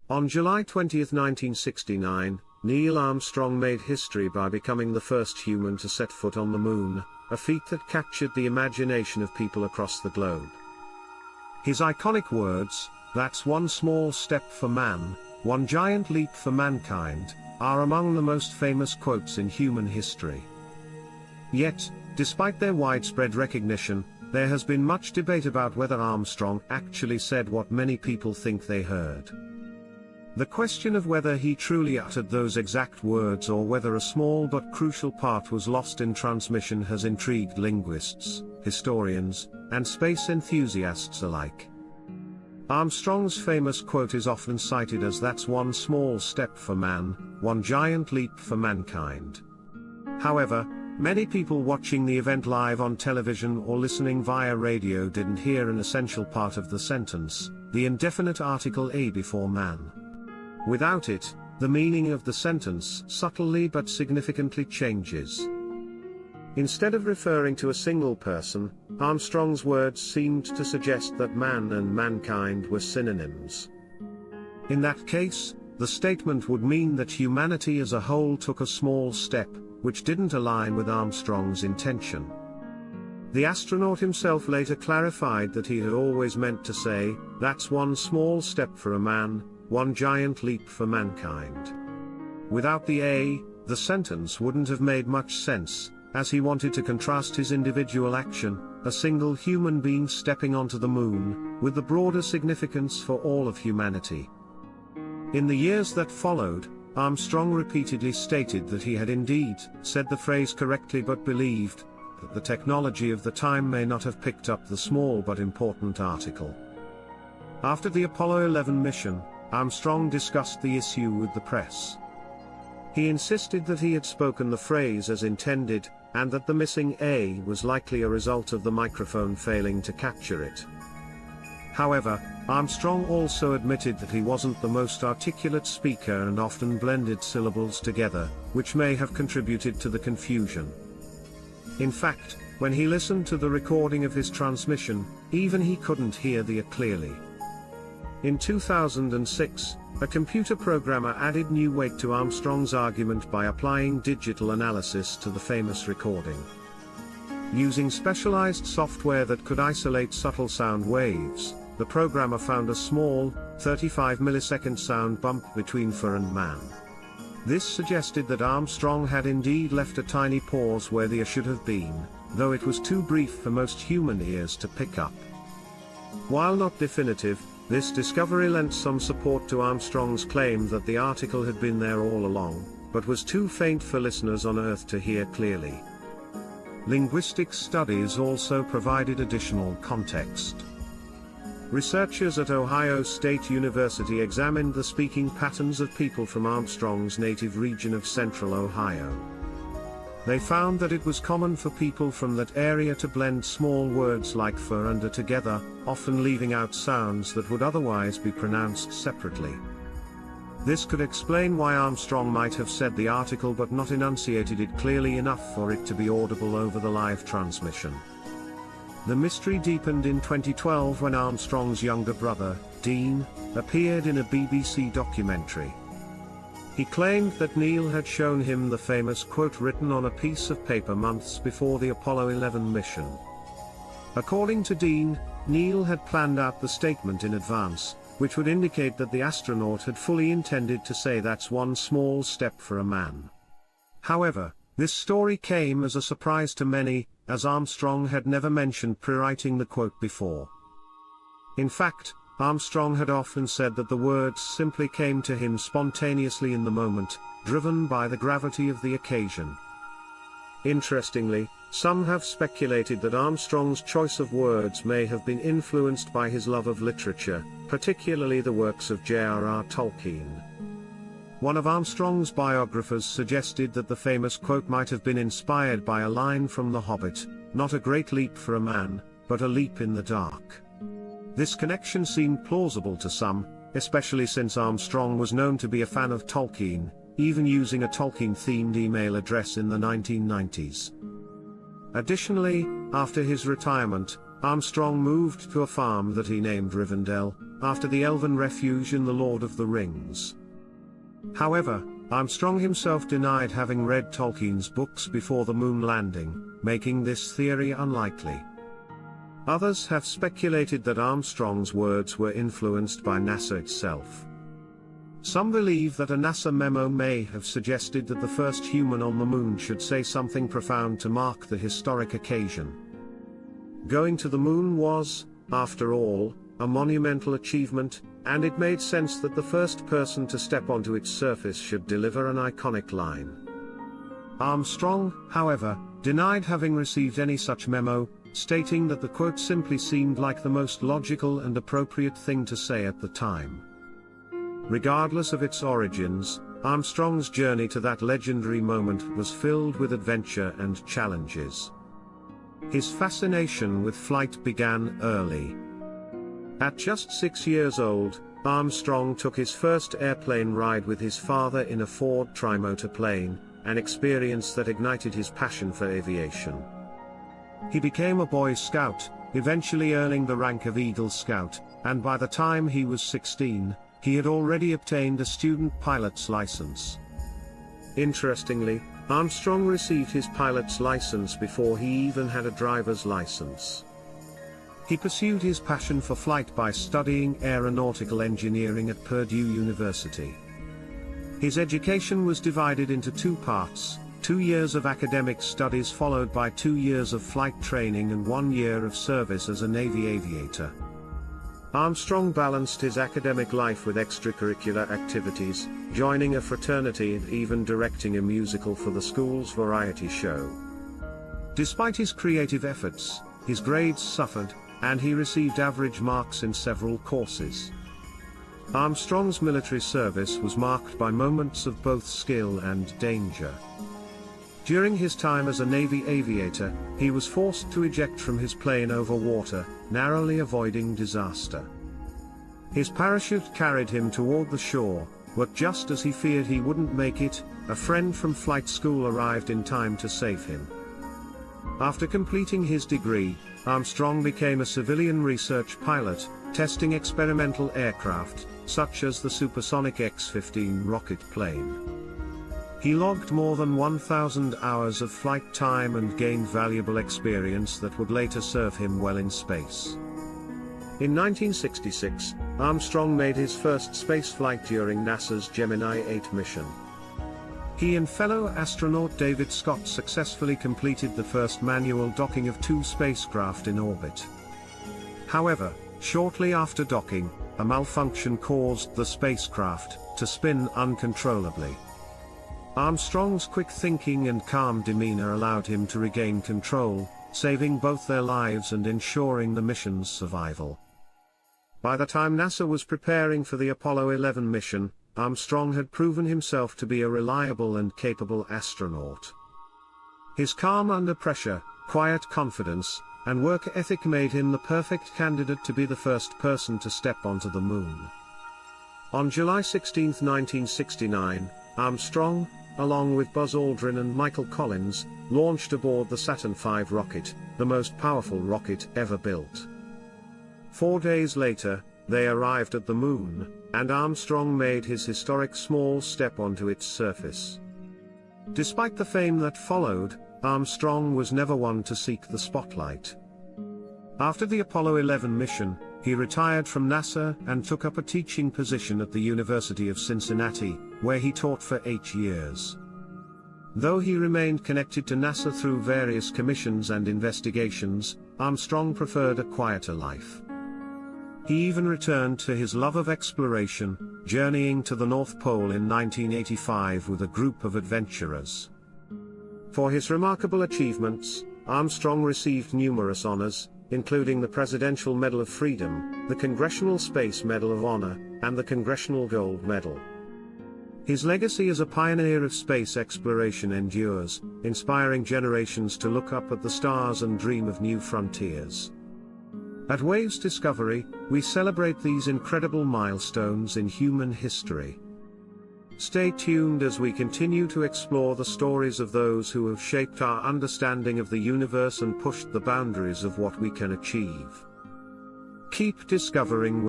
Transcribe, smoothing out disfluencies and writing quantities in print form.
On July 20, 1969, Neil Armstrong made history by becoming the first human to set foot on the moon, a feat that captured the imagination of people across the globe. His iconic words, "That's one small step for man, one giant leap for mankind," are among the most famous quotes in human history. Yet, despite their widespread recognition, there has been much debate about whether Armstrong actually said what many people think they heard. The question of whether he truly uttered those exact words or whether a small but crucial part was lost in transmission has intrigued linguists, historians, and space enthusiasts alike. Armstrong's famous quote is often cited as "That's one small step for man, one giant leap for mankind." However, many people watching the event live on television or listening via radio didn't hear an essential part of the sentence, the indefinite article "a" before man. Without it, the meaning of the sentence subtly but significantly changes. Instead of referring to a single person, Armstrong's words seemed to suggest that man and mankind were synonyms. In that case, the statement would mean that humanity as a whole took a small step, which didn't align with Armstrong's intention. The astronaut himself later clarified that he had always meant to say, "That's one small step for a man, one giant leap for mankind." Without the "a," the sentence wouldn't have made much sense, as he wanted to contrast his individual action, a single human being stepping onto the moon, with the broader significance for all of humanity. In the years that followed, Armstrong repeatedly stated that he had indeed said the phrase correctly but believed that the technology of the time may not have picked up the small but important article. After the Apollo 11 mission, Armstrong discussed the issue with the press. He insisted that he had spoken the phrase as intended, and that the missing "a" was likely a result of the microphone failing to capture it. However, Armstrong also admitted that he wasn't the most articulate speaker and often blended syllables together, which may have contributed to the confusion. In fact, when he listened to the recording of his transmission, even he couldn't hear the "a" clearly. In 2006, a computer programmer added new weight to Armstrong's argument by applying digital analysis to the famous recording. Using specialized software that could isolate subtle sound waves, the programmer found a small, 35-millisecond sound bump between "for" and "man." This suggested that Armstrong had indeed left a tiny pause where the "a" should have been, though it was too brief for most human ears to pick up. While not definitive, this discovery lent some support to Armstrong's claim that the article had been there all along, but was too faint for listeners on Earth to hear clearly. Linguistic studies also provided additional context. Researchers at Ohio State University examined the speaking patterns of people from Armstrong's native region of central Ohio. They found that it was common for people from that area to blend small words like "for" and "a" together, often leaving out sounds that would otherwise be pronounced separately. This could explain why Armstrong might have said the article but not enunciated it clearly enough for it to be audible over the live transmission. The mystery deepened in 2012 when Armstrong's younger brother, Dean, appeared in a BBC documentary. He claimed that Neil had shown him the famous quote written on a piece of paper months before the Apollo 11 mission. According to Dean, Neil had planned out the statement in advance, which would indicate that the astronaut had fully intended to say "that's one small step for a man." However, this story came as a surprise to many, as Armstrong had never mentioned pre-writing the quote before. In fact, Armstrong had often said that the words simply came to him spontaneously in the moment, driven by the gravity of the occasion. Interestingly, some have speculated that Armstrong's choice of words may have been influenced by his love of literature, particularly the works of J.R.R. Tolkien. One of Armstrong's biographers suggested that the famous quote might have been inspired by a line from The Hobbit, "Not a great leap for a man, but a leap in the dark." This connection seemed plausible to some, especially since Armstrong was known to be a fan of Tolkien, even using a Tolkien-themed email address in the 1990s. Additionally, after his retirement, Armstrong moved to a farm that he named Rivendell, after the elven refuge in The Lord of the Rings. However, Armstrong himself denied having read Tolkien's books before the moon landing, making this theory unlikely. Others have speculated that Armstrong's words were influenced by NASA itself. Some believe that a NASA memo may have suggested that the first human on the moon should say something profound to mark the historic occasion. Going to the moon was, after all, a monumental achievement, and it made sense that the first person to step onto its surface should deliver an iconic line. Armstrong, however, denied having received any such memo, stating that the quote simply seemed like the most logical and appropriate thing to say at the time. Regardless of its origins, Armstrong's journey to that legendary moment was filled with adventure and challenges. His fascination with flight began early. At just 6 years old, Armstrong took his first airplane ride with his father in a Ford trimotor plane, an experience that ignited his passion for aviation. He became a Boy Scout, eventually earning the rank of Eagle Scout, and by the time he was 16, he had already obtained a student pilot's license. Interestingly, Armstrong received his pilot's license before he even had a driver's license. He pursued his passion for flight by studying aeronautical engineering at Purdue University. His education was divided into 2 parts, 2 years of academic studies followed by 2 years of flight training and 1 year of service as a Navy aviator. Armstrong balanced his academic life with extracurricular activities, joining a fraternity and even directing a musical for the school's variety show. Despite his creative efforts, his grades suffered, and he received average marks in several courses. Armstrong's military service was marked by moments of both skill and danger. During his time as a Navy aviator, he was forced to eject from his plane over water, narrowly avoiding disaster. His parachute carried him toward the shore, but just as he feared he wouldn't make it, a friend from flight school arrived in time to save him. After completing his degree, Armstrong became a civilian research pilot, testing experimental aircraft, such as the supersonic X-15 rocket plane. He logged more than 1,000 hours of flight time and gained valuable experience that would later serve him well in space. In 1966, Armstrong made his first spaceflight during NASA's Gemini 8 mission. He and fellow astronaut David Scott successfully completed the first manual docking of 2 spacecraft in orbit. However, shortly after docking, a malfunction caused the spacecraft to spin uncontrollably. Armstrong's quick thinking and calm demeanor allowed him to regain control, saving both their lives and ensuring the mission's survival. By the time NASA was preparing for the Apollo 11 mission, Armstrong had proven himself to be a reliable and capable astronaut. His calm under pressure, quiet confidence, and work ethic made him the perfect candidate to be the first person to step onto the moon. On July 16, 1969, Armstrong, along with Buzz Aldrin and Michael Collins, launched aboard the Saturn V rocket, the most powerful rocket ever built. 4 days later, they arrived at the moon, and Armstrong made his historic small step onto its surface. Despite the fame that followed, Armstrong was never one to seek the spotlight. After the Apollo 11 mission, he retired from NASA and took up a teaching position at the University of Cincinnati, where he taught for 8 years. Though he remained connected to NASA through various commissions and investigations, Armstrong preferred a quieter life. He even returned to his love of exploration, journeying to the North Pole in 1985 with a group of adventurers. For his remarkable achievements, Armstrong received numerous honors, including the Presidential Medal of Freedom, the Congressional Space Medal of Honor, and the Congressional Gold Medal. His legacy as a pioneer of space exploration endures, inspiring generations to look up at the stars and dream of new frontiers. At Waves Discovery, we celebrate these incredible milestones in human history. Stay tuned as we continue to explore the stories of those who have shaped our understanding of the universe and pushed the boundaries of what we can achieve. Keep discovering.